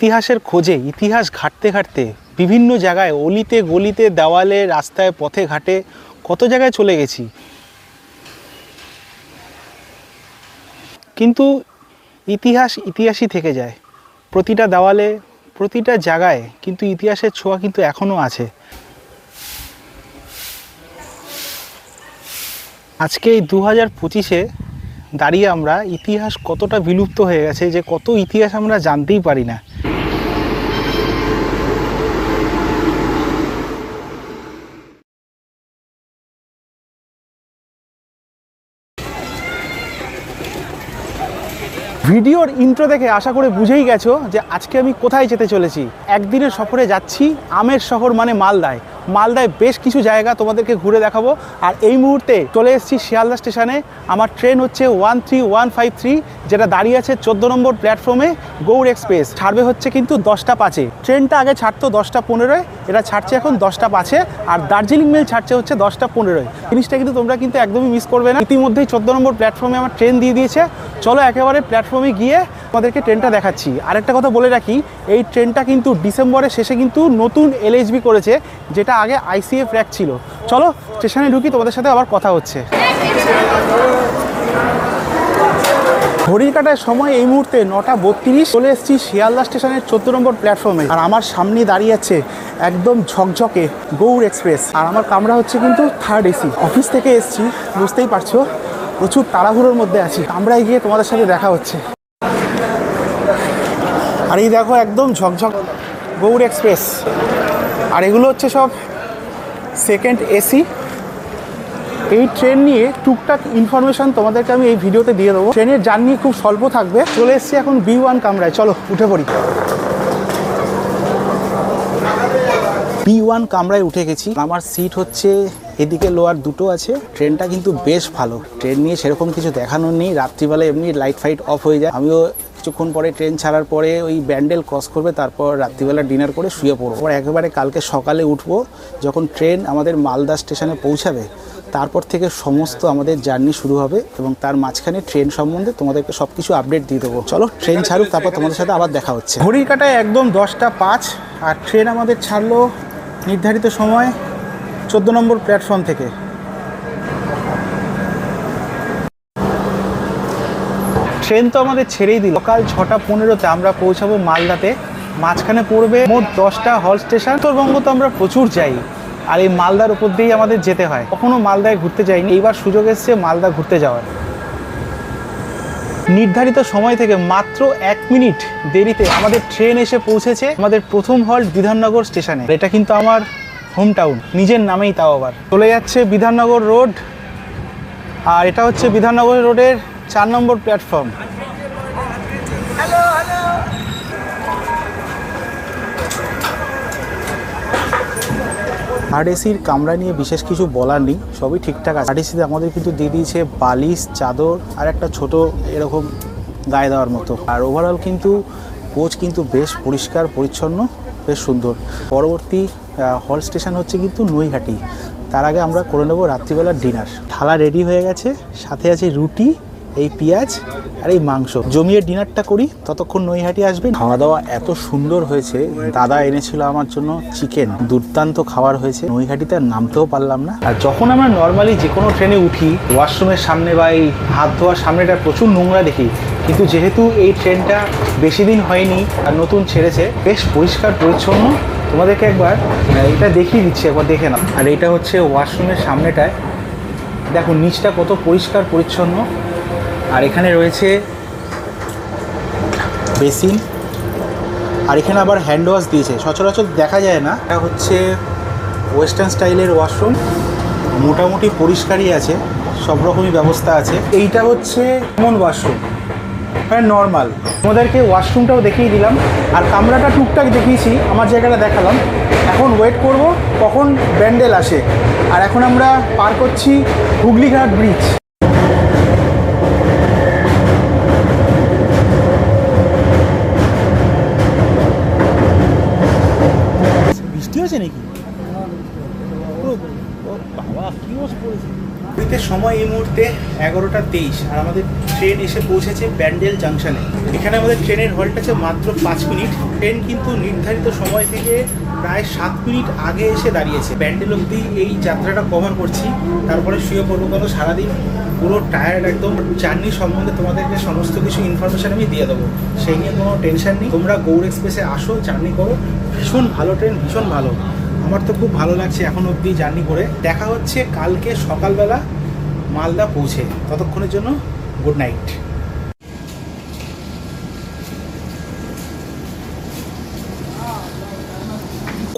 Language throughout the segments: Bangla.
ইতিহাসের খোঁজে ইতিহাস ঘাঁটতে ঘাঁটতে বিভিন্ন জায়গায় অলিতে গলিতে দেওয়ালে রাস্তায় পথে ঘাটে কত জায়গায় চলে গেছি, কিন্তু ইতিহাস ইতিহাসই থেকে যায়। প্রতিটা দেওয়ালে প্রতিটা জায়গায় কিন্তু ইতিহাসের ছোঁয়া কিন্তু এখনও আছে। আজকে এই 2025-এ দাঁড়িয়ে আমরা ইতিহাস কতটা বিলুপ্ত হয়ে গেছে, যে কত ইতিহাস আমরা জানতেই পারি না। ভিডিওর ইন্ট্রো দেখে আশা করে বুঝেই গেছো যে আজকে আমি কোথায় যেতে চলেছি। একদিনের সফরে যাচ্ছি আমের শহর মানে মালদায়। মালদায় বেশ কিছু জায়গা তোমাদেরকে ঘুরে দেখাবো। আর এই মুহূর্তে চলে এসেছি শিয়ালদা স্টেশনে। আমার ট্রেন হচ্ছে 13153, যেটা দাঁড়িয়ে আছে 14 নম্বর প্ল্যাটফর্মে। গৌড় এক্সপ্রেস ছাড়বে হচ্ছে কিন্তু 10টা 5-এ। ট্রেনটা আগে ছাড়তো 10টা 15-এ, এটা ছাড়ছে এখন 10টা 5-এ। আর দার্জিলিং মেল ছাড়ছে হচ্ছে 10টা 15-এ। জিনিসটা কিন্তু তোমরা কিন্তু একদমই মিস করবে না। ইতিমধ্যেই 14 নম্বর প্ল্যাটফর্মে আমার ট্রেন দিয়ে দিয়েছে। চলো একেবারে প্ল্যাটফর্মে গিয়ে তোমাদেরকে ট্রেনটা দেখাচ্ছি। আরেকটা কথা বলে রাখি, এই ট্রেনটা কিন্তু ডিসেম্বরের শেষে কিন্তু নতুন এলএইচবি করেছে, যেটা আগে আইসিএফ র্যাক ছিল। চলো স্টেশনে ঢুকি, তোমাদের সাথে আবার কথা হচ্ছে। ঘড়ির কাটার সময় এই মুহূর্তে 9:32। চলে এসেছি শিয়ালদা স্টেশনের 14 নম্বর প্ল্যাটফর্মে। আর আমার সামনে দাঁড়িয়ে আছে একদম ঝকঝকে গৌড় এক্সপ্রেস। আর আমার কামরা হচ্ছে কিন্তু 3rd এসি। অফিস থেকে এসেছি, বুঝতেই পারছো প্রচুর তাড়াহুড়োর মধ্যে আছি। কামরায় গিয়ে তোমাদের সাথে দেখা হচ্ছে। আর এই দেখো একদম ঝকঝক গৌড় এক্সপ্রেস। আর এগুলো হচ্ছে সব 2nd এসি। এই ট্রেন নিয়ে টুকটাক ইনফরমেশন তোমাদেরকে আমি এই ভিডিওতে দিয়ে দেবো। ট্রেনের জার্নি খুব স্বল্প থাকবে। চলে এসেছি এখন B1 কামরায়, চলো উঠে পড়ি। B1 কামরায় উঠে গেছি। আমার সিট হচ্ছে এদিকে লোয়ার দুটো আছে। ট্রেনটা কিন্তু বেশ ভালো। ট্রেন নিয়ে সেরকম কিছু দেখানোর নেই। রাত্রিবেলা এমনি লাইট ফাইট অফ হয়ে যায়। আমিও কিছুক্ষণ পরে ট্রেন ছাড়ার পরে ওই ব্যান্ডেল ক্রস করবে, তারপর রাত্রিবেলা ডিনার করে শুয়ে পড়বো। একেবারে কালকে সকালে উঠবো, যখন ট্রেন আমাদের মালদা স্টেশনে পৌঁছাবে তারপর থেকে সমস্ত আমাদের জার্নি শুরু হবে, এবং তার মাঝখানে ট্রেন সম্বন্ধে তোমাদেরকে সব কিছু আপডেট দিয়ে দেবো। চলো ট্রেন ছাড়ুক, তারপর তোমাদের সাথে আবার দেখা হচ্ছে। ঘড়ির কাটায় একদম 10টা 5, আর ট্রেন আমাদের ছাড়লো নির্ধারিত সময় 14 নম্বর প্ল্যাটফর্ম থেকে। ট্রেন তো আমাদের ছেড়েই দিল। সকাল 6টা 15-তে আমরা পৌঁছাবো মালদাতে। মাঝখানে পড়বে মোট 10টা হল স্টেশন। উত্তরবঙ্গ তো আমরা প্রচুর যাই, আর এই মালদার উপর দিয়েই আমাদের যেতে হয়। কখনো মালদায় ঘুরতে যাইনি, এইবার সুযোগ এসছে মালদা ঘুরতে যাওয়ার। নির্ধারিত সময় থেকে মাত্র 1 মিনিট দেরিতে আমাদের ট্রেন এসে পৌঁছেছে আমাদের প্রথম হল্ট বিধাননগর স্টেশনে। এটা কিন্তু আমার হোম টাউন, নিজের নামেই তাও আবার। চলে যাচ্ছে বিধাননগর রোড, আর এটা হচ্ছে বিধাননগর রোডের 4 নম্বর প্ল্যাটফর্ম। থার্ড এসির কামরা নিয়ে বিশেষ কিছু বলার নেই, সবই ঠিকঠাক আছে। থার্ড এসিতে আমাদের কিন্তু দিয়ে দিয়েছে বালিশ, চাদর আর একটা ছোট এরকম গায়ে দেওয়ার মতো। আর ওভারঅল কিন্তু কোচ কিন্তু বেশ পরিষ্কার পরিচ্ছন্ন, বেশ সুন্দর। পরবর্তী হল স্টেশন হচ্ছে কিন্তু নৈহাটি। তার আগে আমরা করে নেবো রাত্রিবেলার ডিনার। থালা রেডি হয়ে গেছে, সাথে আছে রুটি, এই পেঁয়াজ আর এই মাংস। জমিয়ে ডিনারটা করি, ততক্ষণ নৈহাটি আসবে। খাওয়া দাওয়া এত সুন্দর হয়েছে। দাদা এনেছিল আমার জন্য চিকেন, দুর্দান্ত খাবার হয়েছে। নৈহাটিতে আর নামতেও পারলাম না। আর যখন আমরা নর্মালি যে কোনো ট্রেনে উঠি, ওয়াশরুমের সামনে বা এই হাত ধোয়ার সামনেটা প্রচুর নোংরা দেখি, কিন্তু যেহেতু এই ট্রেনটা বেশি দিন হয়নি আর নতুন ছেড়েছে, বেশ পরিষ্কার পরিচ্ছন্ন। তোমাদেরকে একবার এটা দেখিয়ে দিচ্ছি, একবার দেখে নাও। আর এটা হচ্ছে ওয়াশরুমের সামনেটায়, দেখো নিচটা কত পরিষ্কার পরিচ্ছন্ন। আর এখানে রয়েছে বেসিন, আর এখানে আবার হ্যান্ড ওয়াশ দিয়েছে, সচরাচর দেখা যায় না। এটা হচ্ছে ওয়েস্টার্ন স্টাইলের ওয়াশরুম, মোটামুটি পরিষ্কারই আছে, সব রকমই ব্যবস্থা আছে। এইটা হচ্ছে কমন ওয়াশরুম, মানে নর্মাল। তোমাদেরকে ওয়াশরুমটাও দেখিয়ে দিলাম, আর কামরাটা টুকটাক দেখিয়েছি, আমার জায়গাটা দেখালাম। এখন ওয়েট করব কখন ব্যান্ডেল আসে। আর এখন আমরা পার করছি হুগলিঘাট ব্রিজ। বৃষ্টি হয়েছে নাকি? বাবা কি পড়েছে। ঘড়িতে সময় এই মুহূর্তে 11টা 23 আর আমাদের ট্রেন এসে পৌঁছেছে ব্যান্ডেল জাংশনে। এখানে আমাদের ট্রেনের হল্ট আছে মাত্র 5 মিনিট। ট্রেন কিন্তু নির্ধারিত সময় থেকে প্রায় 7 মিনিট আগে এসে দাঁড়িয়েছে। ব্যান্ডেল অবধি এই যাত্রাটা কভার করছি, তারপরে শুয়ে পড়বো। কত সারাদিন পুরো টায়ার্ড একদম। জার্নি সম্বন্ধে তোমাদেরকে সমস্ত কিছু ইনফরমেশান আমি দিয়ে দেবো, সেই নিয়ে কোনো টেনশন নেই। তোমরা গৌড় এক্সপ্রেসে আসো, জার্নি করো। ভীষণ ভালো ট্রেন, ভীষণ ভালো। আমার তো খুব ভালো লাগছে এখন অবধি জার্নি করে। দেখা হচ্ছে কালকে সকালবেলা মালদা পৌঁছে। ততক্ষণের জন্য গুড নাইট।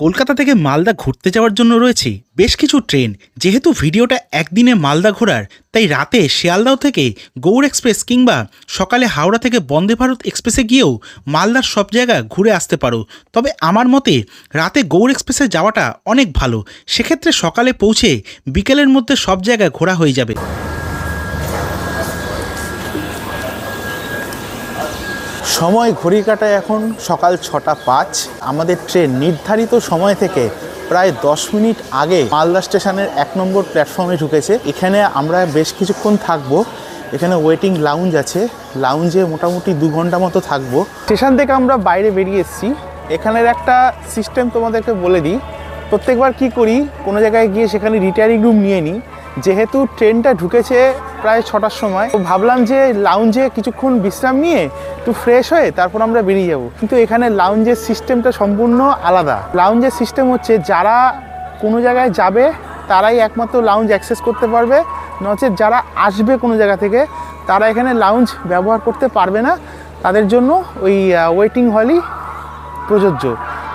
কলকাতা থেকে মালদা ঘুরতে যাওয়ার জন্য রয়েছে বেশ কিছু ট্রেন। যেহেতু ভিডিওটা একদিনে মালদা ঘোরার, তাই রাতে শিয়ালদাহ থেকে গৌড় এক্সপ্রেস কিংবা সকালে হাওড়া থেকে বন্দে ভারত এক্সপ্রেসে গিয়েও মালদার সব জায়গা ঘুরে আসতে পারো। তবে আমার মতে রাতে গৌড় এক্সপ্রেসে যাওয়াটা অনেক ভালো। সেক্ষেত্রে সকালে পৌঁছে বিকেলের মধ্যে সব জায়গা ঘোরা হয়ে যাবে। সময় ঘড়ি কাটায় এখন সকাল 6টা 5। আমাদের ট্রেন নির্ধারিত সময় থেকে প্রায় 10 মিনিট আগে মালদা স্টেশনের 1 নম্বর প্ল্যাটফর্মে ঢুকেছে। এখানে আমরা বেশ কিছুক্ষণ থাকবো। এখানে ওয়েটিং লাউঞ্জ আছে, লাউঞ্জে মোটামুটি 2 ঘন্টা মতো থাকবো। স্টেশন থেকে আমরা বাইরে বেরিয়ে এসেছি। এখানের একটা সিস্টেম তোমাদেরকে বলে দিই। প্রত্যেকবার কি করি, কোনো জায়গায় গিয়ে সেখানে রিটায়ারিং রুম নিয়ে নিই। যেহেতু ট্রেনটা ঢুকেছে প্রায় 6টার সময়, তো ভাবলাম যে লাউঞ্জে কিছুক্ষণ বিশ্রাম নিয়ে একটু ফ্রেশ হয়ে তারপর আমরা বেরিয়ে যাব। কিন্তু এখানে লাউঞ্জের সিস্টেমটা সম্পূর্ণ আলাদা। লাউঞ্জের সিস্টেম হচ্ছে যারা কোনো জায়গায় যাবে তারাই একমাত্র লাউঞ্জ অ্যাক্সেস করতে পারবে, নচেত যারা আসবে কোনো জায়গা থেকে তারা এখানে লাউঞ্জ ব্যবহার করতে পারবে না। তাদের জন্য ওই ওয়েটিং হলই প্রযোজ্য।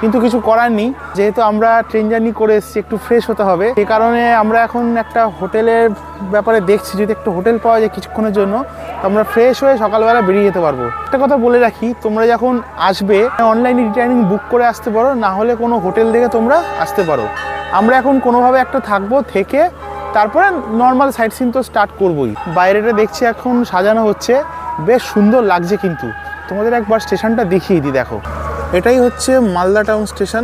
কিন্তু কিছু করার নেই, যেহেতু আমরা ট্রেন জার্নি করে এসেছি, একটু ফ্রেশ হতে হবে। সেই কারণে আমরা এখন একটা হোটেলের ব্যাপারে দেখছি, যদি একটু হোটেল পাওয়া যায় কিছুক্ষণের জন্য, তো আমরা ফ্রেশ হয়ে সকালবেলা বেরিয়ে যেতে পারবো। একটা কথা বলে রাখি, তোমরা যখন আসবে অনলাইনে রিটার্নিং বুক করে আসতে পারো, না হলে কোনো হোটেল দেখে তোমরা আসতে পারো। আমরা এখন কোনোভাবে একটা থাকবো, থেকে তারপরে নর্মাল সাইট সিন তো স্টার্ট করবোই। বাইরেটা দেখছি এখন সাজানো হচ্ছে, বেশ সুন্দর লাগছে। কিন্তু তোমাদের একবার স্টেশনটা দেখিয়ে দিই। দেখো, এটাই হচ্ছে মালদা টাউন স্টেশন।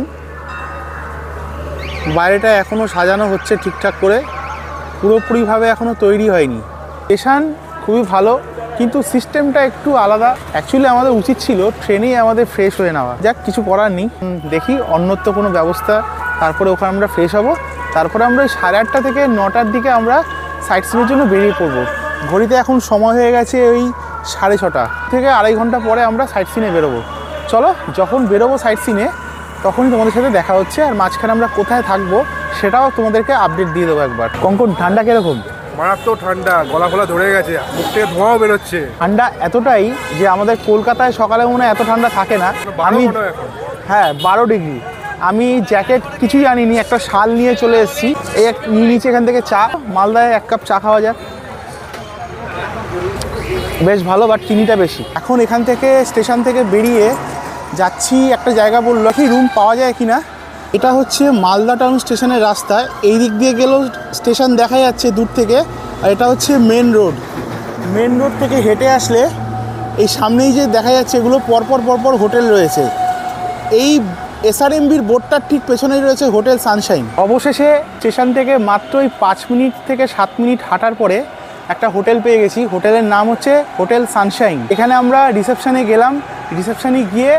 বাইরেটা এখনও সাজানো হচ্ছে ঠিকঠাক করে, পুরোপুরিভাবে এখনও তৈরি হয়নি। স্টেশন খুবই ভালো, কিন্তু সিস্টেমটা একটু আলাদা। অ্যাকচুয়ালি আমাদের উচিত ছিল ট্রেনেই আমাদের ফ্রেশ হয়ে নেওয়া। যাক, কিছু করার নেই। দেখি অন্যত্র কোনো ব্যবস্থা, তারপরে ওখানে আমরা ফ্রেশ হব। তারপরে আমরা 8:30 থেকে 9টার দিকে আমরা সাইট সিনের জন্য বেরিয়ে পড়বো। ঘড়িতে এখন সময় হয়ে গেছে ওই 6:30 থেকে 2.5 ঘন্টা পরে আমরা সাইট সিনে বেরোবো। চলো, যখন বেরোবো সাইট সিনে তখনই তোমাদের সাথে দেখা হচ্ছে। আর মাঝখানে আমরা কোথায় থাকবো সেটাও তোমাদেরকে আপডেট দিয়ে দেবো একবার। কঙ্কন, ঠান্ডা কীরকম? মারাত্মক ঠান্ডা, গলা ফলা ধরে গেছে, মুখ থেকে ধোঁয়াও বেরোচ্ছে। ঠান্ডা এতটাই যে আমাদের কলকাতায় সকালে মনে হয় এত ঠান্ডা থাকে না। আমি 12 ডিগ্রি। আমি জ্যাকেট কিছুই আনিনি, একটা শাল নিয়ে চলে এসেছি। এই নিয়ে নিচে এখান থেকে চা, মালদায় 1 কাপ চা খাওয়া যাক। বেশ ভালো, বাট চিনিটা বেশি। এখন এখান থেকে স্টেশন থেকে বেরিয়ে যাচ্ছি একটা জায়গা, বললো কি রুম পাওয়া যায় কি না। এটা হচ্ছে মালদা টাউন স্টেশনের রাস্তা। এই দিক দিয়ে গেলেও স্টেশন দেখা যাচ্ছে দূর থেকে। আর এটা হচ্ছে মেন রোড। মেন রোড থেকে হেঁটে আসলে এই সামনেই যে দেখা যাচ্ছে, এগুলো পরপর হোটেল রয়েছে। এই এসআরএমবির বোর্ডটার ঠিক পেছনেই রয়েছে হোটেল সানশাইন। অবশেষে স্টেশন থেকে মাত্রই 5 মিনিট থেকে 7 মিনিট হাঁটার পরে একটা হোটেল পেয়ে গেছি। হোটেলের নাম হচ্ছে হোটেল সানশাইন। এখানে আমরা রিসেপশানে গেলাম। রিসেপশানে গিয়ে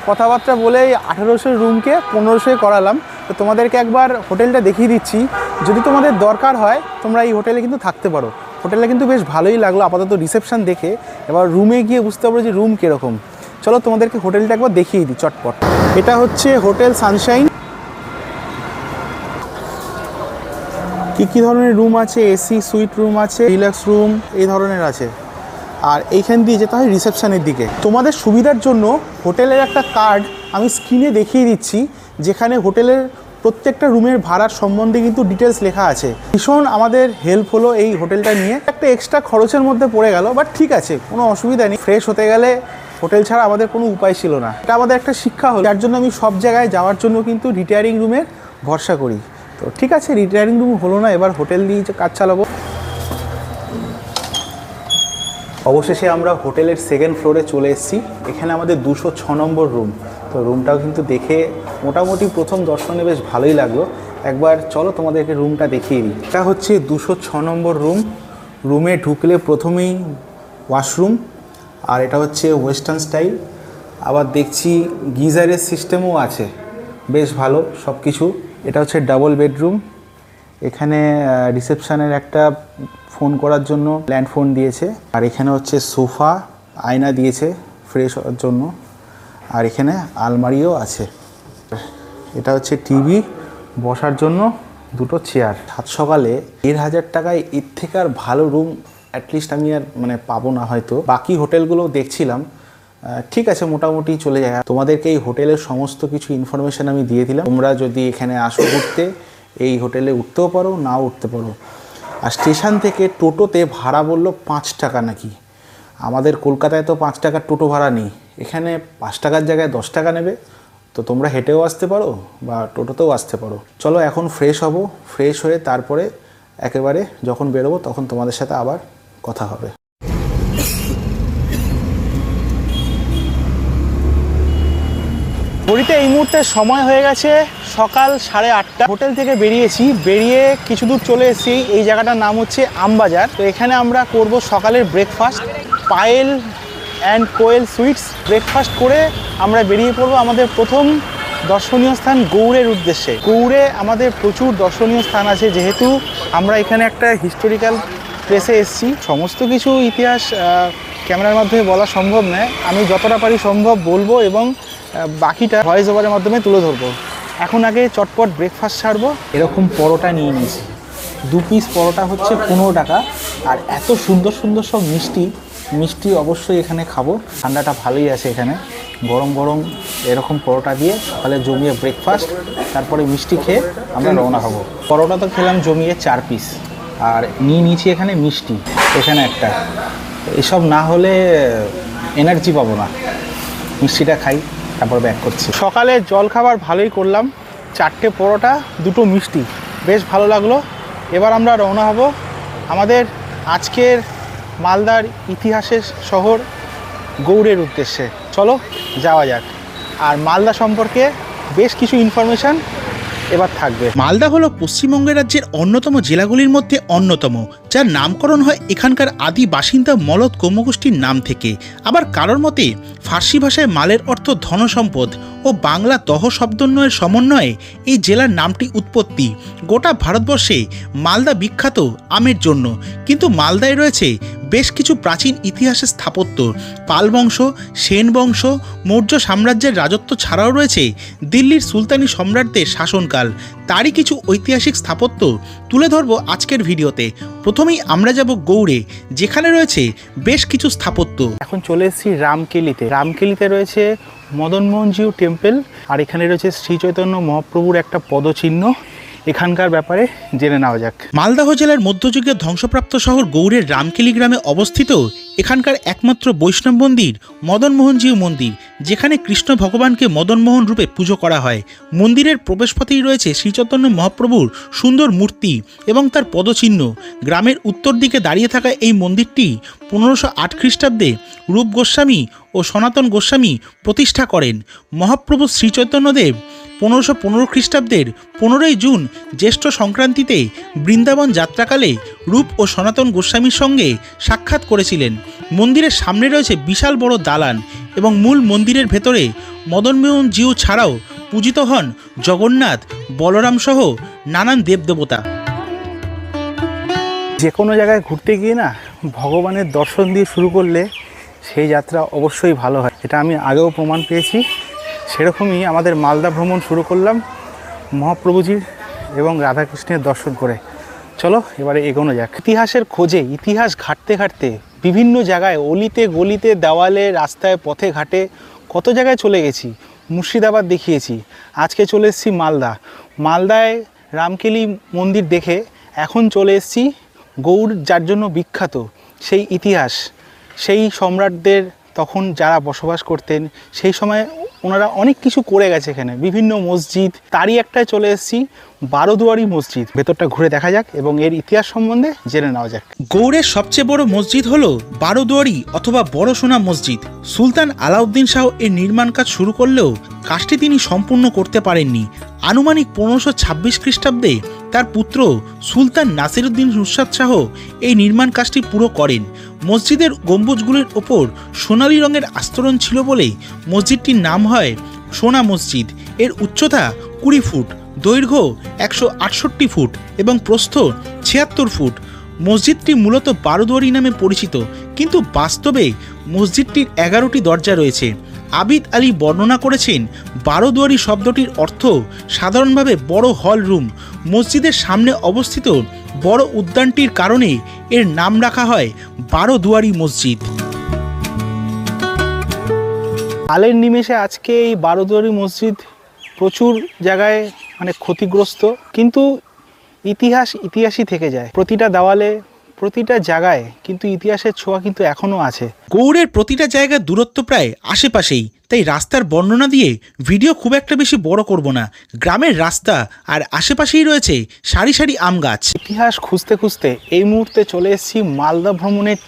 কথাবার্তা বলে 1800 রুমকে 1500 করালাম। তো তোমাদেরকে একবার হোটেলটা দেখিয়ে দিচ্ছি। যদি তোমাদের দরকার হয় তোমরা এই হোটেলে কিন্তু থাকতে পারো। হোটেলটা কিন্তু বেশ ভালোই লাগলো আপাতত রিসেপশান দেখে। এবার রুমে গিয়ে বুঝতে পারবো যে রুম কীরকম। চলো তোমাদেরকে হোটেলটা একবার দেখিয়ে দিই চটপট। এটা হচ্ছে হোটেল সানশাইন। কী ধরনের রুম আছে, এসি সুইট রুম আছে, ডিলাক্স রুম এই ধরনের আছে। আর এইখান দিয়ে যেতে হয় রিসেপশানের দিকে। তোমাদের সুবিধার জন্য হোটেলের একটা কার্ড আমি স্ক্রিনে দেখিয়ে দিচ্ছি, যেখানে হোটেলের প্রত্যেকটা রুমের ভাড়ার সম্বন্ধে কিন্তু ডিটেলস লেখা আছে। ভীষণ আমাদের হেল্প হলো এই হোটেলটা নিয়ে। একটা এক্সট্রা খরচের মধ্যে পড়ে গেল, বাট ঠিক আছে, কোনো অসুবিধা নেই। ফ্রেশ হতে গেলে হোটেল ছাড়া আমাদের কোনো উপায় ছিল না। এটা আমাদের একটা শিক্ষা হলো, যার জন্য আমি সব জায়গায় যাওয়ার জন্য কিন্তু রিটায়ারিং রুমের ভরসা করি। তো ঠিক আছে, রিটায়ারিং রুম হলো না, এবার হোটেল দিয়ে কাজ চালাবো। অবশেষে আমরা হোটেলের 2nd ফ্লোরে চলে এসেছি। এখানে আমাদের 206 নম্বর রুম। তো রুমটাও কিন্তু দেখে মোটামুটি প্রথম দর্শনে বেশ ভালোই লাগলো। একবার চলো তোমাদেরকে রুমটা দেখিয়ে দিই। এটা হচ্ছে 206 নম্বর রুম। রুমে ঢুকলে প্রথমেই ওয়াশরুম, আর এটা হচ্ছে ওয়েস্টার্ন স্টাইল। আবার দেখছি গিজারের সিস্টেমও আছে, বেশ ভালো সব কিছু। এটা হচ্ছে ডাবল বেডরুম। এখানে রিসেপশানের একটা ফোন করার জন্য ল্যান্ড ফোন দিয়েছে, আর এখানে হচ্ছে সোফা, আয়না দিয়েছে ফ্রেশ হওয়ার জন্য, আর এখানে আলমারিও আছে। এটা হচ্ছে টিভি, বসার জন্য দুটো চেয়ার। সাত সকালে 1,500 টাকায় এর থেকে আর ভালো রুম অ্যাটলিস্ট আমি আর পাবো না হয়তো। বাকি হোটেলগুলো দেখছিলাম, ঠিক আছে মোটামুটি চলে যায়। তোমাদেরকে এই হোটেলের সমস্ত কিছু ইনফরমেশান আমি দিয়ে দিলাম। তোমরা যদি এখানে আসো ঘুরতে, এই হোটেলে উঠতেও পারো, নাও উঠতে পারো। আর স্টেশন থেকে টোটোতে ভাড়া বললো 5 টাকা নাকি। আমাদের কলকাতায় তো 5 টাকার টোটো ভাড়া নেই, এখানে 5 টাকার জায়গায় 10 টাকা নেবে। তো তোমরা হেঁটেও আসতে পারো বা টোটোতেও আসতে পারো। চলো এখন ফ্রেশ হব, ফ্রেশ হয়ে তারপরে একেবারে যখন বেরোবো তখন তোমাদের সাথে আবার কথা হবে। ঘড়িতে এই মুহূর্তে সময় হয়ে গেছে সকাল 8:30। হোটেল থেকে বেরিয়ে কিছু দূর চলে এসেছি। এই জায়গাটার নাম হচ্ছে আমবাজার। তো এখানে আমরা করব সকালের breakfast, Payel and Koel sweets. Breakfast করে আমরা বেরিয়ে পড়বো আমাদের প্রথম দর্শনীয় স্থান গৌড়ের উদ্দেশ্যে। গৌড়ে আমাদের প্রচুর দর্শনীয় স্থান আছে, যেহেতু আমরা এখানে একটা হিস্টোরিক্যাল প্লেসে এসেছি। সমস্ত কিছু ইতিহাস ক্যামেরার মাধ্যমে বলা সম্ভব নয়, আমি যতটা পারি সম্ভব বলবো এবং বাকিটা ভয়েস ওভারের মাধ্যমে তুলে ধরবো। এখন আগে চটপট ব্রেকফাস্ট ছাড়বো। এরকম পরোটা নিয়ে নিয়েছি, 2 পিস পরোটা হচ্ছে 15 টাকা। আর এত সুন্দর সুন্দর সব মিষ্টি অবশ্যই এখানে খাবো। ঠান্ডাটা ভালোই আছে এখানে, গরম গরম এরকম পরোটা দিয়ে সকালে জমিয়ে ব্রেকফাস্ট, তারপরে মিষ্টি খেয়ে আমরা রওনা হব। পরোটা তো খেলাম জমিয়ে 4 পিস, আর নিয়েছি এখানে মিষ্টি, এখানে একটা। এসব না হলে এনার্জি পাবো না, মিষ্টিটা খাই তারপর ব্যাক করছি। সকালে জলখাবার ভালোই করলাম, 4টে পরোটা 2টো মিষ্টি, বেশ ভালো লাগলো। এবার আমরা রওনা হব আমাদের আজকের মালদার ইতিহাসের শহর গৌড়ের উদ্দেশ্যে। চলো যাওয়া যাক। আর মালদা সম্পর্কে বেশ কিছু ইনফরমেশান এবার থাকবে। মালদা হলো পশ্চিমবঙ্গ রাজ্যের অন্যতম জেলাগুলির মধ্যে অন্যতম, যার নামকরণ হয় এখানকার আদি বাসিন্দা মলদ কৌমগোষ্ঠীর নাম থেকে। আবার কারোর মতে ফার্সি ভাষায় মালের অর্থ ধনসম্পদ ও বাংলা দহ শব্দন্বয়ের সমন্বয়ে এই জেলার নামটি উৎপত্তি। গোটা ভারতবর্ষে মালদা বিখ্যাত আমের জন্য, কিন্তু মালদায় রয়েছে বেশ কিছু প্রাচীন ইতিহাসের স্থাপত্য। পাল বংশ, সেন বংশ, মৌর্য সাম্রাজ্যের রাজত্ব ছাড়াও রয়েছে দিল্লির সুলতানি সম্রাটদের শাসনকাল। তারই কিছু ঐতিহাসিক স্থাপত্য তুলে ধরব আজকের ভিডিওতে। প্রথমেই আমরা যাব গৌড়ে, যেখানে রয়েছে বেশ কিছু স্থাপত্য। এখন চলে এসেছি রামকেলিতে। রামকেলিতে রয়েছে মদনমোহনজিউ টেম্পল, আর এখানে রয়েছে শ্রী চৈতন্য মহাপ্রভুর একটা পদচিহ্ন। এখানকার ব্যাপারে জেনে নেওয়া যাক। মালদহ জেলার মধ্যযুগীয় ধ্বংসপ্রাপ্ত শহর গৌড়ের রামকেলি গ্রামে অবস্থিত এখানকার একমাত্র বৈষ্ণব মন্দির মদনমোহনজিউ মন্দির, যেখানে কৃষ্ণ ভগবানকে মদনমোহন রূপে পুজো করা হয়। মন্দিরের প্রবেশপথেই রয়েছে শ্রীচৈতন্য মহাপ্রভুর সুন্দর মূর্তি এবং তার পদচিহ্ন। গ্রামের উত্তর দিকে দাঁড়িয়ে থাকা এই মন্দিরটি 1508 খ্রিস্টাব্দে রূপ গোস্বামী ও সনাতন গোস্বামী প্রতিষ্ঠা করেন। মহাপ্রভু শ্রীচৈতন্যদেব 1515 খ্রিস্টাব্দের 15ই জুন জ্যৈষ্ঠ সংক্রান্তিতে বৃন্দাবন যাত্রাকালে রূপ ও সনাতন গোস্বামীর সঙ্গে সাক্ষাৎ করেছিলেন। মন্দিরের সামনে রয়েছে বিশাল বড় দালান এবং মূল মন্দিরের ভেতরে মদনমোহনজিউ ছাড়াও পূজিত হন জগন্নাথ, বলরাম সহ নানান দেবদেবতা। যে কোনো জায়গায় ঘুরতে গিয়ে না ভগবানের দর্শন দিয়ে শুরু করলে সেই যাত্রা অবশ্যই ভালো হয়, এটা আমি আগেও প্রমাণ পেয়েছি। সেরকমই আমাদের মালদা ভ্রমণ শুরু করলাম মহাপ্রভুজির এবং রাধাকৃষ্ণের দর্শন করে। চলো এবারে এগোনো যাক। ইতিহাসের খোঁজে, ইতিহাস ঘাঁটতে ঘাঁটতে বিভিন্ন জায়গায়, অলিতে গলিতে, দেওয়ালে, রাস্তায়, পথে ঘাটে কত জায়গায় চলে গেছি। মুর্শিদাবাদ দেখিয়েছি, আজকে চলে এসেছি মালদা। মালদায় রামকেলি মন্দির দেখে এখন চলে এসেছি গৌড়, যার জন্য বিখ্যাত সেই ইতিহাস, সেই সম্রাটদের তখন যারা বসবাস করতেন সেই সময় ওনারা অনেক কিছু করে গেছে এখানে, বিভিন্ন মসজিদ। তারই একটায় চলে এসেছি, বারোদুয়ারি মসজিদ। ভেতরটা ঘুরে দেখা যাক এবং এর ইতিহাস সম্বন্ধে জেনে নেওয়া যাক। গৌড়ের সবচেয়ে বড় মসজিদ হলো বারোদুয়ারি অথবা বড় সোনা মসজিদ। সুলতান আলাউদ্দিন শাহ এর নির্মাণ কাজ শুরু করলেও কাজটি তিনি সম্পূর্ণ করতে পারেননি। আনুমানিক 1526 খ্রিস্টাব্দে তার পুত্র সুলতান নাসিরউদ্দিন নুসরাত শাহ এই নির্মাণ কাজটি পুরো করেন। মসজিদের গম্বুজগুলির ওপর সোনালী রঙের আস্তরণ ছিল বলে মসজিদটির নাম হয় সোনা মসজিদ। এর উচ্চতা 20 ফুট, দৈর্ঘ্য 168 ফুট এবং প্রস্থ 76 ফুট। মসজিদটি মূলত 12 দুয়ারি নামে পরিচিত, কিন্তু বাস্তবে মসজিদটির 11টি দরজা রয়েছে। আবিদ আলী বর্ণনা করেছেন 12 দুয়ারি শব্দটির অর্থ সাধারণভাবে বড় হল রুম। মসজিদের সামনে অবস্থিত বড় উদ্যানটির কারণে এর নাম রাখা হয় 12 দুয়ারি মসজিদ। কালের নিমেষে আজকে এই 12 দুয়ারি মসজিদ প্রচুর জায়গায় ক্ষতিগ্রস্ত, কিন্তু ইতিহাসই থেকে যায়। প্রতিটা দেওয়ালে, প্রতিটা জায়গায় কিন্তু ইতিহাসের ছোঁয়া কিন্তু এখনও আছে। গৌড়ের প্রতিটা জায়গার দূরত্ব প্রায় আশেপাশেই, তাই রাস্তার বর্ণনা দিয়ে ভিডিও খুব একটা বেশি বড় করব না। গ্রামের রাস্তা আর আশেপাশেই রয়েছে সারি সারি আম গাছ। ইতিহাস খুঁজতে খুঁজতে এই মুহূর্তে চলে এসেছি মালদা ভ্রমণের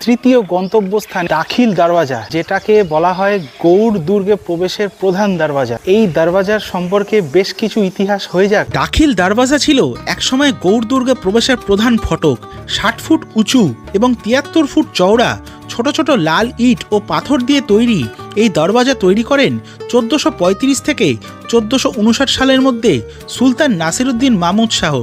তৃতীয় গন্তব্যস্থান দাখিল দরওয়াজা, যেটাকে বলা হয় গৌড় দুর্গে প্রবেশের প্রধান দরওয়াজা। এই দরওয়াজার সম্পর্কে বেশ কিছু ইতিহাস হয়ে যাক। দাখিল দরওয়াজা ছিল একসময় গৌড় দুর্গে প্রবেশের প্রধান ফটক। 60 ফুট উঁচু এবং 73 ফুট চওড়া ছোট ছোট লাল ইট ও পাথর দিয়ে তৈরি এই দরওয়াজা তৈরি করেন 1435 থেকে 1459 সালের মধ্যে সুলতান নাসিরউদ্দিন মাহমুদ শাহ।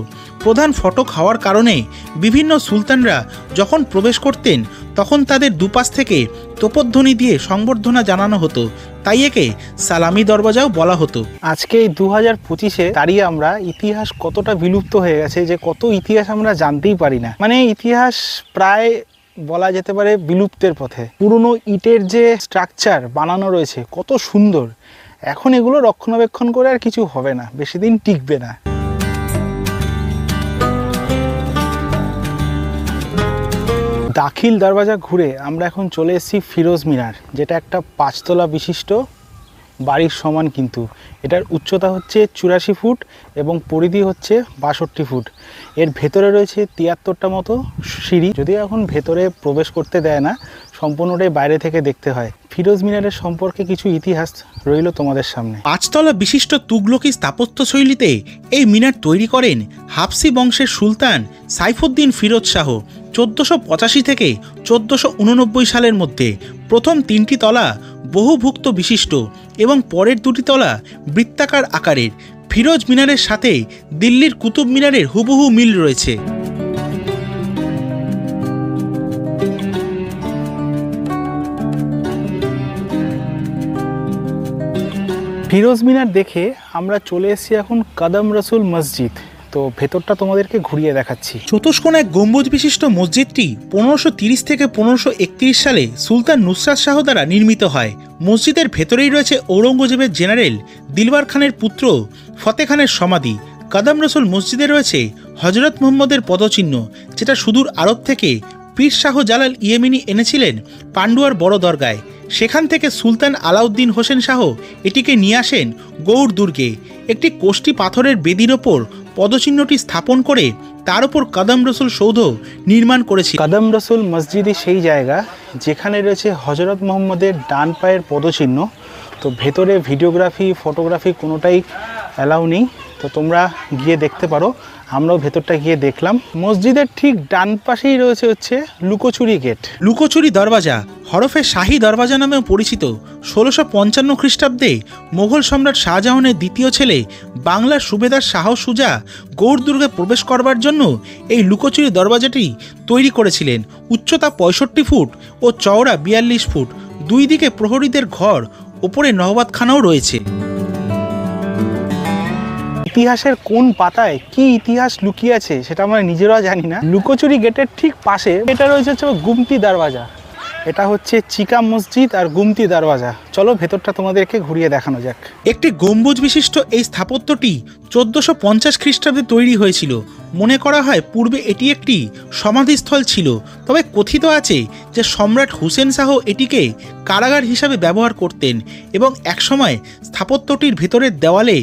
প্রধান ফটক হওয়ার কারণে বিভিন্ন সুলতানরা যখন প্রবেশ করতেন তখন তাদের দুপাশ থেকে তোপধ্বনি দিয়ে সংবর্ধনা জানানো হতো, তাই একে সালামি দরওয়াজাও বলা হতো। আজকে এই 2025-এ দাঁড়িয়ে আমরা ইতিহাস কতটা বিলুপ্ত হয়ে গেছে, যে কত ইতিহাস আমরা জানতেই পারি না। ইতিহাস প্রায় বলা যেতে পারে বিলুপ্তের পথে। পুরনো ইটের যে স্ট্রাকচার বানানো রয়েছে কত সুন্দর, এখন এগুলো রক্ষণাবেক্ষণ করে আর কিছু হবে না, বেশি দিন টিকবে না। দাখিল দরওয়াজা ঘুরে আমরা এখন চলে এসেছি ফিরোজ মিনার, যেটা একটা 5 তলা বিশিষ্ট বাড়ির সমান, কিন্তু এটার উচ্চতা হচ্ছে 84 ফুট এবং পরিধি হচ্ছে 62 ফুট। এর ভেতরে রয়েছে 73টা মতো সিঁড়ি, যদিও এখন ভেতরে প্রবেশ করতে দেয় না, সম্পূর্ণটাই বাইরে থেকে দেখতে হয়। ফিরোজ মিনারের সম্পর্কে কিছু ইতিহাস রইল তোমাদের সামনে। 5 তলা বিশিষ্ট তুগলকি স্থাপত্য শৈলীতে এই মিনার তৈরি করেন হাফসি বংশের সুলতান সাইফুদ্দিন ফিরোজ শাহ 1485 থেকে 1489 সালের মধ্যে। প্রথম 3টি তলা বহুভুক্ত বিশিষ্ট এবং পরের 2টি তলা বৃত্তাকার আকারের। ফিরোজ মিনারের সাথে দিল্লির কুতুব মিনারের হুবহু মিল রয়েছে। ফিরোজ মিনার দেখে আমরা চলে এসেছি এখন কদম রসুল মসজিদ। তো ভেতরটা তোমাদেরকে ঘুরিয়ে দেখাচ্ছি। চতুষ্কোণ এক গম্বুজ বিশিষ্ট মসজিদটি 1530 থেকে 1531 সালে সুলতান নুসরাত শাহ দ্বারা নির্মিত হয়। মসজিদের ভেতরেই রয়েছে ঔরঙ্গজেবের জেনারেল দিলবার খানের পুত্র ফতে খানের সমাধি। কদম রসুল মসজিদে রয়েছে হজরত মুহাম্মদের পদচিহ্ন, যেটা সুদূর আরব থেকে পীর শাহ জালাল ইয়েমেনি এনেছিলেন পান্ডুয়ার বড় দরগায়। সেখান থেকে সুলতান আলাউদ্দিন হোসেন শাহ এটিকে নিয়ে আসেন গৌড় দুর্গে। একটি কোষ্ঠী পাথরের বেদির ওপর পদচিহ্নটি স্থাপন করে তার উপর কদম রসুল সৌধ নির্মাণ করেছে। কদম রসুল মসজিদই সেই জায়গা যেখানে রয়েছে হজরত মুহাম্মদের ডান পায়ের পদচিহ্ন। তো ভেতরে ভিডিওগ্রাফি, ফটোগ্রাফি কোনোটাই অ্যালাউ নেই, তো তোমরা গিয়ে দেখতে পারো। আমরাও ভেতরটা গিয়ে দেখলাম। মসজিদের ঠিক ডান পাশেই রয়েছে লুকোচুরি গেট। লুকোচুরি দরওয়াজা হরফে শাহী দরওয়াজা নামেও পরিচিত। 1655 খ্রিস্টাব্দে মোগল সম্রাট শাহজাহানের দ্বিতীয় ছেলে বাংলার সুবেদার শাহ সুজা গৌড় দুর্গে প্রবেশ করবার জন্য এই লুকোচুরি দরওয়াজাটি তৈরি করেছিলেন। উচ্চতা 65 ফুট ও চওড়া 42 ফুট। দুই দিকে প্রহরীদের ঘর, ওপরে নহবতখানাও রয়েছে। ইতিহাসের কোন পাতায় কি ইতিহাস লুকিয়ে আছে সেটা আমরা নিজেরাও জানি না। লুকোচুরি গেটের ঠিক পাশে এটা রয়েছে গুমতি দরওয়াজা। এটা হচ্ছে চিকা মসজিদ আর গুমতি দরওয়াজা। চলো ভেতরটা তোমাদেরকে ঘুরিয়ে দেখানো যাক। একটি গম্বুজ বিশিষ্ট এই স্থাপত্যটি 1450 খ্রিস্টাব্দে তৈরি হয়েছিল। মনে করা হয় পূর্বে এটি একটি সমাধিস্থল ছিল, তবে কথিত আছে যে সম্রাট হুসেন শাহ এটিকে কারাগার হিসাবে ব্যবহার করতেন এবং একসময় স্থাপত্যটির ভেতরের দেওয়ালে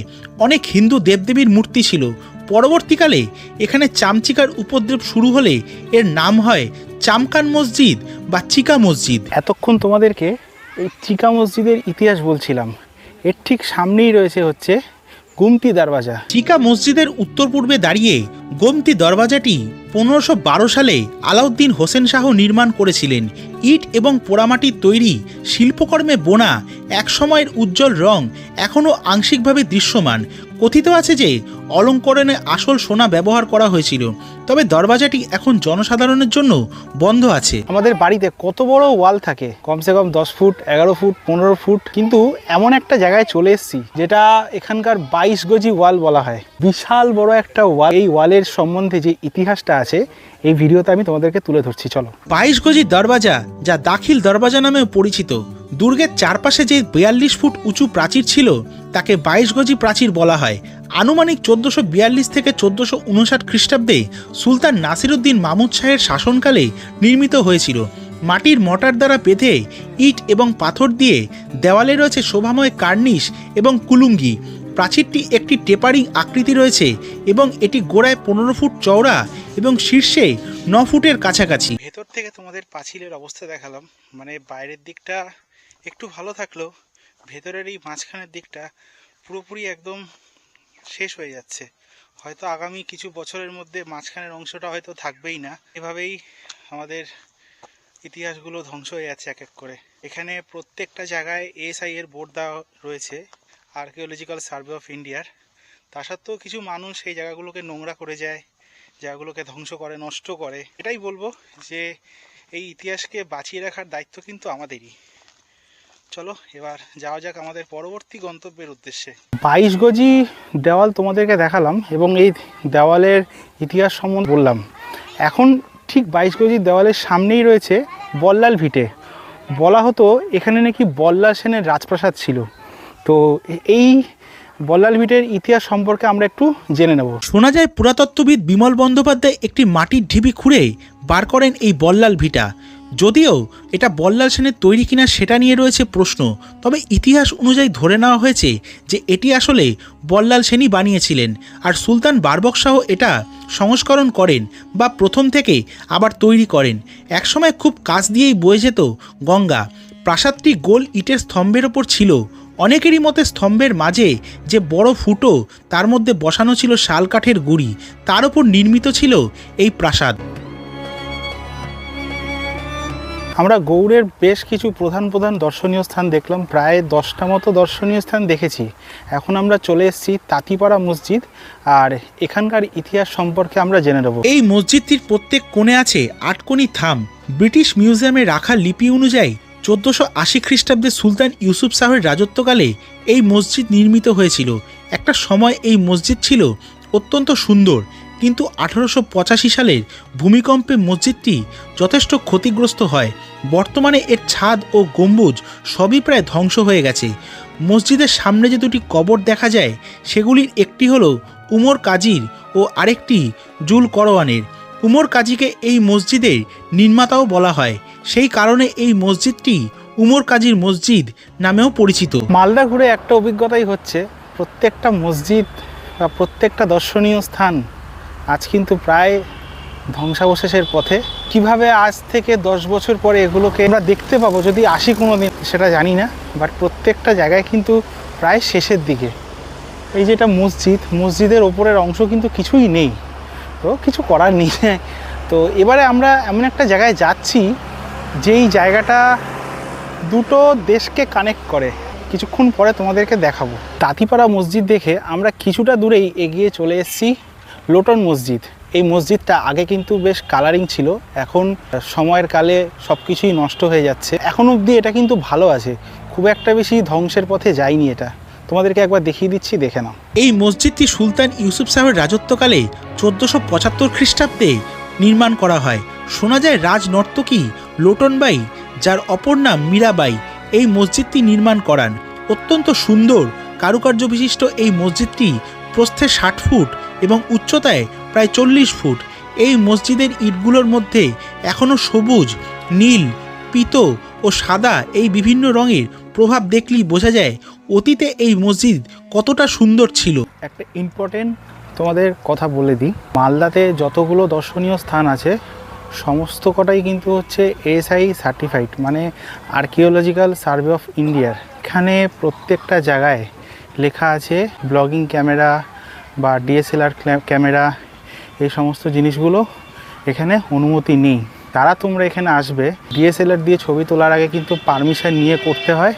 অনেক হিন্দু দেবদেবীর মূর্তি ছিল। পরবর্তীকালে এখানে চামচিকার উপদ্রব শুরু হলে এর নাম হয় চামকান মসজিদ বা চিকা মসজিদ। এতক্ষণ তোমাদেরকে এই চিকা মসজিদের ইতিহাস বলছিলাম। এর ঠিক সামনেই রয়েছে গোমতি দরওয়াজা। চিকা মসজিদের উত্তর পূর্বে দাঁড়িয়ে গোমতি দরওয়াজাটি 1512 সালে আলাউদ্দিন হোসেন শাহ নির্মাণ করেছিলেন। ইট এবং পোড়ামাটির তৈরি শিল্পকর্মে বোনা এক সময়ের উজ্জ্বল রং এখনও আংশিকভাবে দৃশ্যমান। কথিত আছে যে অলঙ্করণে আসল সোনা ব্যবহার করা হয়েছিল, তবে দরওয়াজাটি এখন জনসাধারণের জন্য বন্ধ আছে। আমাদের বাড়িতে কত বড় ওয়াল থাকে, কমসে কম 10 ফুট, 11 ফুট, 15 ফুট, কিন্তু এমন একটা জায়গায় চলে এসেছি যেটা এখানকার 22 গজি ওয়াল বলা হয়। বিশাল বড় একটা ওয়াল। এই ওয়ালের সম্বন্ধে যে ইতিহাসটা আছে এই ভিডিওতে আমি তোমাদেরকে তুলে ধরছি, চলো। 22 গজি দরওয়াজা, যা দাখিল দরওয়াজা নামেও পরিচিত। দুর্গের চারপাশে যে 42 ফুট উঁচু প্রাচীর ছিল তাকে 22 গজি প্রাচীর বলা হয়। আনুমানিক 1442 থেকে 1459 খ্রিস্টাব্দে সুলতান নাসিরউদ্দিন মাহমুদ শাহের শাসনকালে নির্মিত হয়েছিল। মাটির মর্টার দ্বারা বেঁধে ইট এবং পাথর দিয়ে দেওয়ালে রয়েছে শোভাময় কার্নিশ এবং কুলুঙ্গি। প্রাচীরটি একটি টেপারিং আকৃতি রয়েছে এবং এটি গোড়ায় 15 ফুট চওড়া এবং শীর্ষে 9 ফুটের কাছাকাছি। ভেতর থেকে তোমাদের পাঁচিলের অবস্থা দেখালাম, মানে বাইরের দিকটা একটু ভালো থাকলেও ভেতরের এই মাঝখানের দিকটা পুরোপুরি একদম শেষ হয়ে যাচ্ছে। হয়তো আগামী কিছু বছরের মধ্যে মাঝখানের অংশটা হয়তো থাকবেই না। এভাবেই আমাদের ইতিহাসগুলো ধ্বংস হয়ে যাচ্ছে এক এক করে। এখানে প্রত্যেকটা জায়গায় এএসআই এর বোর্ড দেওয়া রয়েছে, আর্কিওলজিক্যাল সার্ভে অফ ইন্ডিয়ার। তা সত্ত্বেও কিছু মানুষ এই জায়গাগুলোকে নোংরা করে যায়, জায়গাগুলোকে ধ্বংস করে, নষ্ট করে। এটাই বলবো যে এই ইতিহাসকে বাঁচিয়ে রাখার দায়িত্ব কিন্তু আমাদেরই। চলো এবার যাওয়া যাক আমাদের পরবর্তী গন্তব্যের উদ্দেশ্যে। 22 গজি দেওয়াল তোমাদেরকে দেখালাম এবং এই দেওয়ালের ইতিহাস সম্বন্ধে বললাম। এখন ঠিক 22 গজি দেওয়ালের সামনেই রয়েছে বল্লাল ভিটে। বলা হতো এখানে নাকি বল্লাল সেনের রাজপ্রাসাদ ছিল। তো এই বল্লাল ভিটের ইতিহাস সম্পর্কে আমরা একটু জেনে নেব। শোনা যায় পুরাতত্ত্ববিদ বিমল বন্দ্যোপাধ্যায় একটি মাটির ঢিবি খুঁড়ে বার করেন এই বল্লাল ভিটা। যদিও এটা বল্লাল সেনের তৈরি কিনা সেটা নিয়ে রয়েছে প্রশ্ন, তবে ইতিহাস অনুযায়ী ধরে নেওয়া হয়েছে যে এটি আসলে বল্লাল সেনই বানিয়েছিলেন, আর সুলতান বারবক শাহ এটা সংস্করণ করেন বা প্রথম থেকে আবার তৈরি করেন। একসময় খুব কাছ দিয়েই বয়ে যেত গঙ্গা। প্রাসাদটি গোল ইটের স্তম্ভের ওপর ছিল। অনেকেরই মতে স্তম্ভের মাঝে যে বড় ফুটো তার মধ্যে বসানো ছিল শাল কাঠের গুঁড়ি, তার ওপর নির্মিত ছিল এই প্রাসাদ। আমরা গৌড়ের বেশ কিছু প্রধান প্রধান দর্শনীয় স্থান দেখলাম, প্রায় 10টা মতো দর্শনীয় স্থান দেখেছি। এখন আমরা চলে এসেছি তাঁতিপাড়া মসজিদ, আর এখানকার ইতিহাস সম্পর্কে আমরা জেনে নেব। এই মসজিদটির প্রত্যেক কোণে আছে 8 কোণী থাম। ব্রিটিশ মিউজিয়ামে রাখা লিপি অনুযায়ী 1480 খ্রিস্টাব্দে সুলতান ইউসুফ শাহের রাজত্বকালে এই মসজিদ নির্মিত হয়েছিল। একটা সময় এই মসজিদ ছিল অত্যন্ত সুন্দর, কিন্তু 1885 সালের ভূমিকম্পে মসজিদটি যথেষ্ট ক্ষতিগ্রস্ত হয়। বর্তমানে এর ছাদ ও গম্বুজ সবই প্রায় ধ্বংস হয়ে গেছে। মসজিদের সামনে যে দুটি কবর দেখা যায় সেগুলির একটি হলো উমর কাজীর ও আরেকটি জুল করওয়ানের। উমর কাজীকে এই মসজিদের নির্মাতাও বলা হয়, সেই কারণে এই মসজিদটি উমর কাজীর মসজিদ নামেও পরিচিত। মালদা ঘুরে একটা অভিজ্ঞতাই হচ্ছে, প্রত্যেকটা মসজিদ বা প্রত্যেকটা দর্শনীয় স্থান আজ কিন্তু প্রায় ধ্বংসাবশেষের পথে। কিভাবে আজ থেকে 10 বছর পরে এগুলোকে আমরা দেখতে পাবো যদি আসি কোনো দিন, সেটা জানি না, বাট প্রত্যেকটা জায়গায় কিন্তু প্রায় শেষের দিকে। এই যেটা মসজিদের ওপরের অংশ কিন্তু কিছুই নেই, তো কিছু করার নেই। তো এবারে আমরা এমন একটা জায়গায় যাচ্ছি যেই জায়গাটা দুটো দেশকে কানেক্ট করে, কিছুক্ষণ পরে তোমাদেরকে দেখাবো। তাঁতিপাড়া মসজিদ দেখে আমরা কিছুটা দূরেই এগিয়ে চলে এসেছি লোটন মসজিদ। এই মসজিদটা আগে কিন্তু বেশ কালারিং ছিল, এখন সময়ের কালে সব কিছুই নষ্ট হয়ে যাচ্ছে। এখন অবধি এটা কিন্তু ভালো আছে, খুব একটা বেশি ধ্বংসের পথে যায়নি। এটা তোমাদেরকে একবার দেখিয়ে দিচ্ছি, দেখে নাও। এই মসজিদটি সুলতান ইউসুফ শাহের রাজত্বকালে 1475 খ্রিস্টাব্দে নির্মাণ করা হয়। শোনা যায় রাজনর্তকী লোটনবাই, যার অপর নাম মীরাবাই, এই মসজিদটি নির্মাণ করান। অত্যন্ত সুন্দর কারুকার্য বিশিষ্ট এই মসজিদটি প্রস্থে 60 ফুট এবং উচ্চতায় প্রায় 40 ফুট। এই মসজিদের ইটগুলোর মধ্যে এখনও সবুজ, নীল, পীত ও সাদা এই বিভিন্ন রঙের প্রভাব দেখলেই বোঝা যায় অতীতে এই মসজিদ কতটা সুন্দর ছিল। একটা ইম্পর্টেন্ট তোমাদের কথা বলে দিই, মালদাতে যতগুলো দর্শনীয় স্থান আছে সমস্ত কটাই কিন্তু হচ্ছে এএসআই সার্টিফাইড, মানে আর্কিওলজিক্যাল সার্ভে অফ ইন্ডিয়ার। এখানে প্রত্যেকটা জায়গায় লেখা আছে ব্লগিং ক্যামেরা বা ডিএসএলআর ক্যামেরা, এই সমস্ত জিনিসগুলো এখানে অনুমতি নেই। তারা তোমরা এখানে আসবে, ডিএসএলআর দিয়ে ছবি তোলার আগে কিন্তু পারমিশন নিয়ে করতে হয়।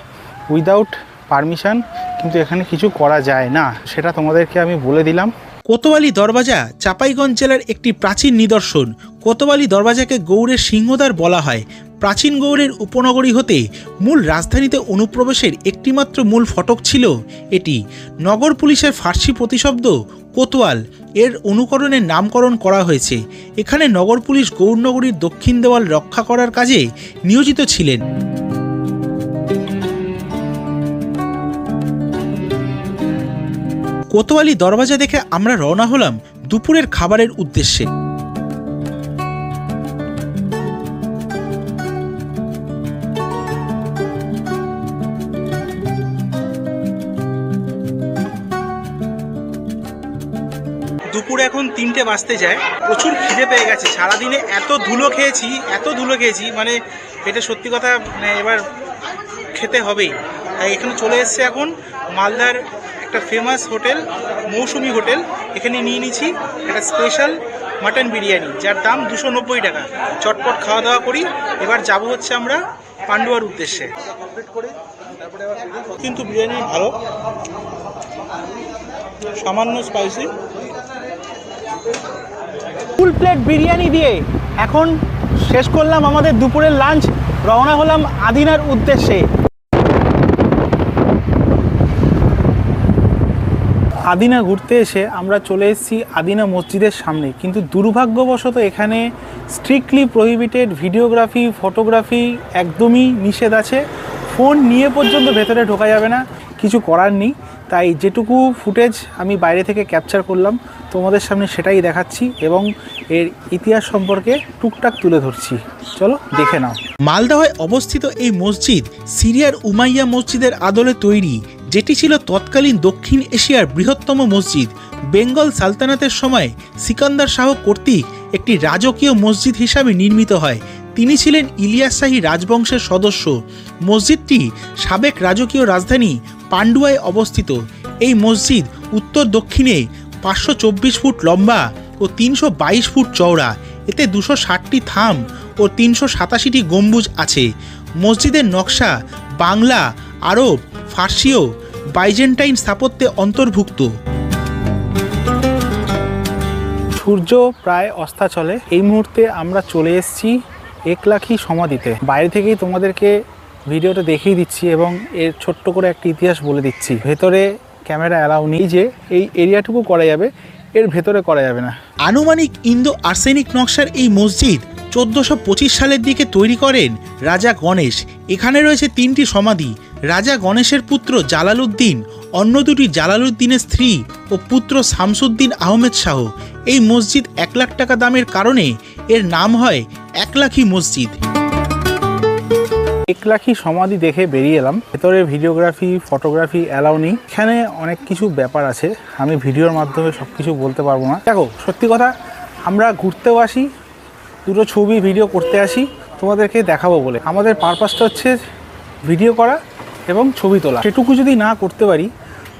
উইদাউট পারমিশন কিন্তু এখানে কিছু করা যায় না, সেটা তোমাদেরকে আমি বলে দিলাম। কোতোয়ালি দরবাজা চাঁপাইগঞ্জ জেলার একটি প্রাচীন নিদর্শন। কোতোয়ালি দরবাজাকে গৌড়ের সিংহদ্বার বলা হয়। প্রাচীন গৌড়ের উপনগরী হতে মূল রাজধানীতে অনুপ্রবেশের একটিমাত্র মূল ফটক ছিল এটি। নগর পুলিশের ফার্সি প্রতিশব্দ কোতোয়াল এর অনুকরণে নামকরণ করা হয়েছে। এখানে নগর পুলিশ গৌড়নগরীর দক্ষিণ দেওয়াল রক্ষা করার কাজে নিয়োজিত ছিলেন। কোতোয়ালি দরবাজা দেখে আমরা রওনা হলাম দুপুরের খাবারের উদ্দেশ্যে। দুপুরে এখন 3টে বাজতে যায়। প্রচুর খিদে পেয়ে গেছে, সারাদিনে এত ধুলো খেয়েছি মানে এটা সত্যি কথা, মানে এবার খেতে হবেই। তাই এখানে চলে এসছে এখন মালদার একটা ফেমাস হোটেল মৌসুমি হোটেল। এখানে নিয়ে নিচ্ছি একটা স্পেশাল মাটন বিরিয়ানি, যার দাম 290 টাকা। চটপট খাওয়া দাওয়া করি, এবার যাব হচ্ছে আমরা পান্ডুয়ার উদ্দেশ্যে। কিন্তু বিরিয়ানি ভালো, সামান্য স্পাইসি। ফুল প্লেট বিরিয়ানি দিয়ে এখন শেষ করলাম আমাদের দুপুরের লাঞ্চ, রওনা হলাম আদিনার উদ্দেশ্যে। আদিনা ঘুরতে এসে আমরা চলে এসেছি আদিনা মসজিদের সামনে, কিন্তু দুর্ভাগ্যবশত এখানে স্ট্রিক্টলি প্রহিবিটেড ভিডিওগ্রাফি ফটোগ্রাফি একদমই নিষেধ আছে। ফোন নিয়ে পর্যন্ত ভেতরে ঢোকা যাবে না, কিছু করার নেই। তাই যেটুকু ফুটেজ আমি বাইরে থেকে ক্যাপচার করলাম তোমাদের সামনে সেটাই দেখাচ্ছি এবং এর ইতিহাস সম্পর্কে টুকটাক তুলে ধরছি। চলো দেখে নাও। মালদহে অবস্থিত এই মসজিদ সিরিয়ার উমাইয়া মসজিদের আদলে তৈরি, যেটি ছিল তৎকালীন দক্ষিণ এশিয়ার বৃহত্তম মসজিদ। বেঙ্গল সালতানাতের সময় সিকান্দার শাহ কর্তৃক একটি রাজকীয় মসজিদ হিসাবে নির্মিত হয়। তিনি ছিলেন ইলিয়াস শাহী রাজবংশের সদস্য। মসজিদটি সাবেক রাজকীয় রাজধানী পান্ডুয়ায় অবস্থিত। এই মসজিদ উত্তর দক্ষিণে 524 ফুট লম্বা ও 322 ফুট চওড়া। এতে 260টি থাম ও 387টি গম্বুজ আছে। মসজিদের নকশা বাংলা, আরব, ফার্সি ও বাইজেন্টাইন স্থাপত্যে অন্তর্ভুক্ত। সূর্য প্রায় অস্তাচলে এই মুহূর্তে আমরা চলে এসেছি একলাখী সমাধিতে। বাইরে থেকেই তোমাদেরকে ভিডিওটা দেখিয়ে দিচ্ছি এবং এর ছোট্ট করে একটা ইতিহাস বলে দিচ্ছি। ভেতরে ক্যামেরা অ্যালাউ নেই, যে এই এরিয়াটুকু করা যাবে, এর ভেতরে করা যাবে না। আনুমানিক ইন্দো আর্সেনিক নকশার এই মসজিদ 1425 সালের দিকে তৈরি করেন রাজা গণেশ। এখানে রয়েছে 3টি সমাধি। রাজা গণেশের পুত্র জালালউদ্দিন, অন্য দুটি জালালউদ্দিনের স্ত্রী ও পুত্র শামসুদ্দিন আহমেদ শাহ। এই মসজিদ 1 লাখ টাকা দামের কারণে এর নাম হয় একলাখী মসজিদ। একলাখী সমাধি দেখে বেরিয়ে এলাম। ভেতরে ভিডিওগ্রাফি ফটোগ্রাফি অ্যালাউ নেই। এখানে অনেক কিছু ব্যাপার আছে, আমি ভিডিওর মাধ্যমে সব কিছু বলতে পারবো না। দেখো সত্যি কথা, আমরা ঘুরতেও আসি, দুটো ছবি ভিডিও করতে আসি তোমাদেরকে দেখাবো বলে। আমাদের পারপাসটা হচ্ছে ভিডিও করা এবং ছবি তোলা। সেটুকু যদি না করতে পারি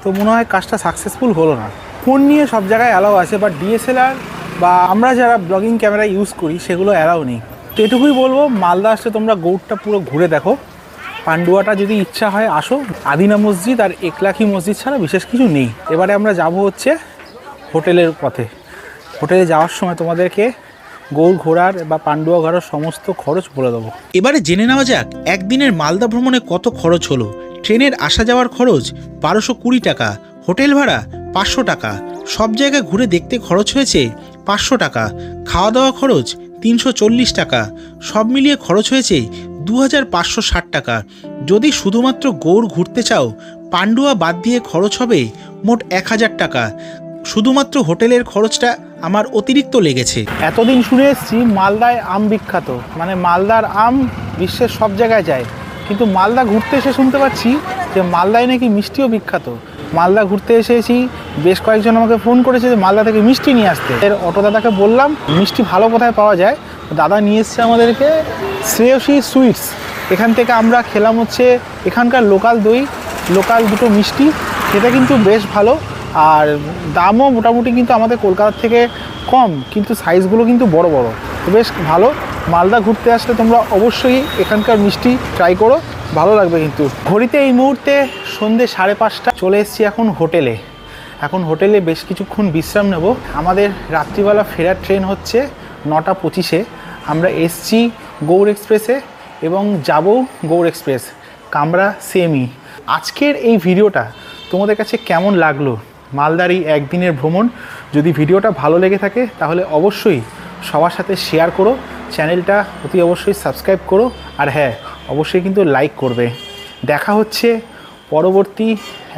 তো মনে হয় কাজটা সাকসেসফুল হলো না। ফোন নিয়ে সব জায়গায় অ্যালাউ আছে, বাট ডিএসএলআর বা আমরা যারা ব্লগিং ক্যামেরা ইউজ করি সেগুলো অ্যালাউ নেই। তো এটুকুই বলবো, মালদা আসলে তোমরা গৌড়টা পুরো ঘুরে দেখো। পান্ডুয়াটা যদি ইচ্ছা হয় আসো। আদিনা মসজিদ আর একলাখী মসজিদ ছাড়া বিশেষ কিছু নেই। এবারে আমরা যাব হচ্ছে হোটেলের পথে। হোটেলে যাওয়ার সময় তোমাদেরকে গৌড় ঘোরার বা পান্ডুয়া ঘোরার সমস্ত খরচ বলে দেবো। এবারে জেনে নেওয়া যাক একদিনের মালদা ভ্রমণে কত খরচ হলো। ট্রেনের আসা যাওয়ার খরচ 1220 টাকা, হোটেল ভাড়া 500 টাকা, সব জায়গায় ঘুরে দেখতে খরচ হয়েছে 500 টাকা, খাওয়া দাওয়া খরচ 340 টাকা, সব মিলিয়ে খরচ হয়েছে 2560 টাকা। যদি শুধুমাত্র গৌড় ঘুরতে চাও পান্ডুয়া বাদ দিয়ে খরচ হবে মোট 1000 টাকা। শুধুমাত্র হোটেলের খরচটা আমার অতিরিক্ত লেগেছে। এতদিন শুনে এসেছি মালদায় আম বিখ্যাত, মানে মালদার আম বিশ্বের সব জায়গায় যায়, কিন্তু মালদা ঘুরতে এসে শুনতে পাচ্ছি যে মালদায় নাকি মিষ্টিও বিখ্যাত। মালদা ঘুরতে এসেছি, বেশ কয়েকজন আমাকে ফোন করেছে যে মালদা থেকে মিষ্টি নিয়ে আসতে। এর অটো দাদাকে বললাম মিষ্টি ভালো কোথায় পাওয়া যায়, দাদা নিয়ে এসছে আমাদেরকে শ্রেয়সী সুইটস। এখান থেকে আমরা খেলাম হচ্ছে এখানকার লোকাল দই, লোকাল দুটো মিষ্টি, খেতে কিন্তু বেশ ভালো, আর দামও মোটামুটি কিন্তু আমাদের কলকাতার থেকে কম, কিন্তু সাইজগুলো কিন্তু বড় বড়, তো বেশ ভালো। মালদা ঘুরতে আসলে তোমরা অবশ্যই এখানকার মিষ্টি ট্রাই করো, ভালো লাগবে। কিন্তু ঘড়িতে এই মুহূর্তে সন্ধ্যে 5:30, চলে এসেছি এখন হোটেলে। এখন হোটেলে বেশ কিছুক্ষণ বিশ্রাম নেব। আমাদের রাত্রিবেলা ফেরার ট্রেন হচ্ছে 9:25-এ। আমরা এসছি গৌড় এক্সপ্রেসে এবং যাব গৌড় এক্সপ্রেস, কামরা সেমই। আজকের এই ভিডিওটা তোমাদের কাছে কেমন লাগলো, মালদার এই একদিনের ভ্রমণ? যদি ভিডিওটা ভালো লেগে থাকে তাহলে অবশ্যই সবার সাথে শেয়ার করো, চ্যানেলটা অতি অবশ্যই সাবস্ক্রাইব করো, আর হ্যাঁ, অবশ্যই কিন্তু লাইক করবে। দেখা হচ্ছে পরবর্তী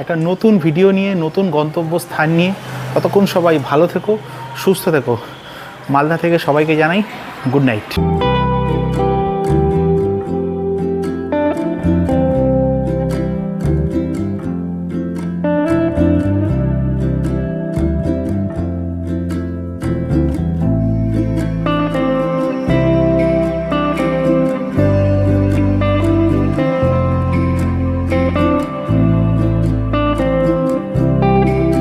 একটা নতুন ভিডিও নিয়ে, নতুন গন্তব্যস্থান নিয়ে। ততক্ষণ সবাই ভালো থেকো, সুস্থ থেকো। মালদা থেকে সবাইকে জানাই গুড নাইট।